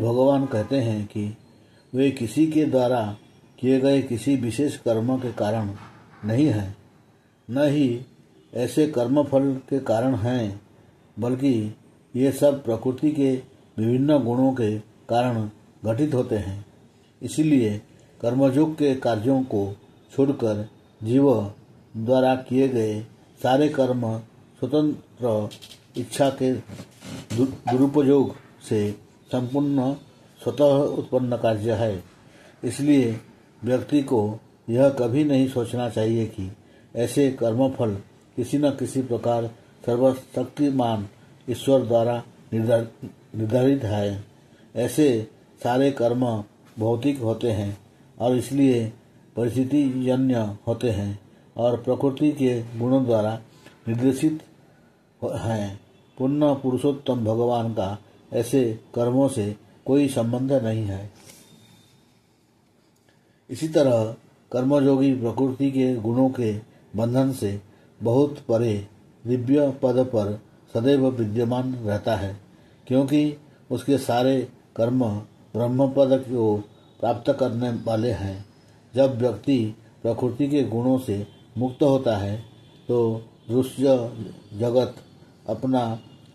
भगवान कहते हैं कि वे किसी के द्वारा किए गए किसी विशेष कर्म के कारण नहीं हैं, न ही ऐसे कर्मफल के कारण हैं, बल्कि ये सब प्रकृति के विभिन्न गुणों के कारण घटित होते हैं। इसीलिए कर्मयोग के कार्यों को छोड़कर जीव द्वारा किए गए सारे कर्म स्वतंत्र इच्छा के दुरुपयोग से संपूर्ण स्वतः उत्पन्न कार्य है। इसलिए व्यक्ति को यह कभी नहीं सोचना चाहिए कि ऐसे कर्मफल किसी न किसी प्रकार सर्वशक्तिमान ईश्वर द्वारा निर्धारित है। ऐसे सारे कर्म भौतिक होते हैं और इसलिए परिस्थितिजन्य होते हैं और प्रकृति के गुणों द्वारा निर्देशित हैं। पूर्ण पुरुषोत्तम भगवान का ऐसे कर्मों से कोई संबंध नहीं है। इसी तरह कर्मयोगी प्रकृति के गुणों के बंधन से बहुत परे दिव्य पद पर सदैव विद्यमान रहता है, क्योंकि उसके सारे कर्म ब्रह्म पद को प्राप्त करने वाले हैं। जब व्यक्ति प्रकृति के गुणों से मुक्त होता है तो दृश्य जगत अपना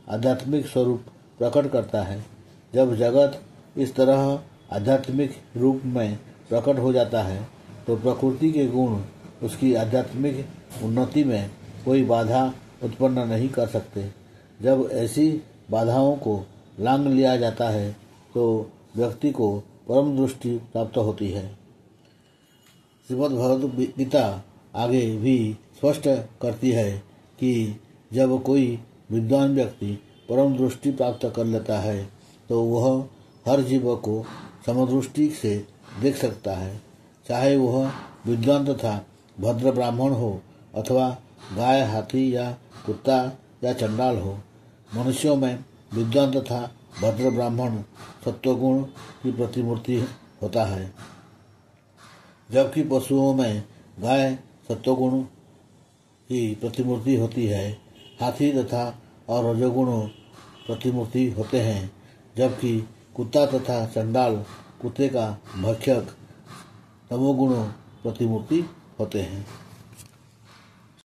आध्यात्मिक स्वरूप प्रकट करता है। जब जगत इस तरह आध्यात्मिक रूप में प्रकट हो जाता है तो प्रकृति के गुण उसकी आध्यात्मिक उन्नति में कोई बाधा उत्पन्न नहीं कर सकते। जब ऐसी बाधाओं को लांघ लिया जाता है तो व्यक्ति को परम दृष्टि प्राप्त होती है। श्रीमद् भगवद गीता आगे भी स्पष्ट करती है कि जब कोई विद्वान व्यक्ति परम दृष्टि प्राप्त कर लेता है तो वह हर जीव को समदृष्टि से देख सकता है, चाहे वह विद्वान तथा भद्र ब्राह्मण हो अथवा गाय, हाथी या कुत्ता या चंडाल हो। मनुष्यों में विद्वान तथा भद्र ब्राह्मण सत्वगुण की प्रतिमूर्ति होता है, जबकि पशुओं में गाय सत्वगुण की प्रतिमूर्ति होती है, हाथी तथा और रजोगुण प्रतिमूर्ति होते हैं, जबकि कुत्ता तथा चंडाल कुत्ते का भक्षक तमोगुण प्रतिमूर्ति होते हैं।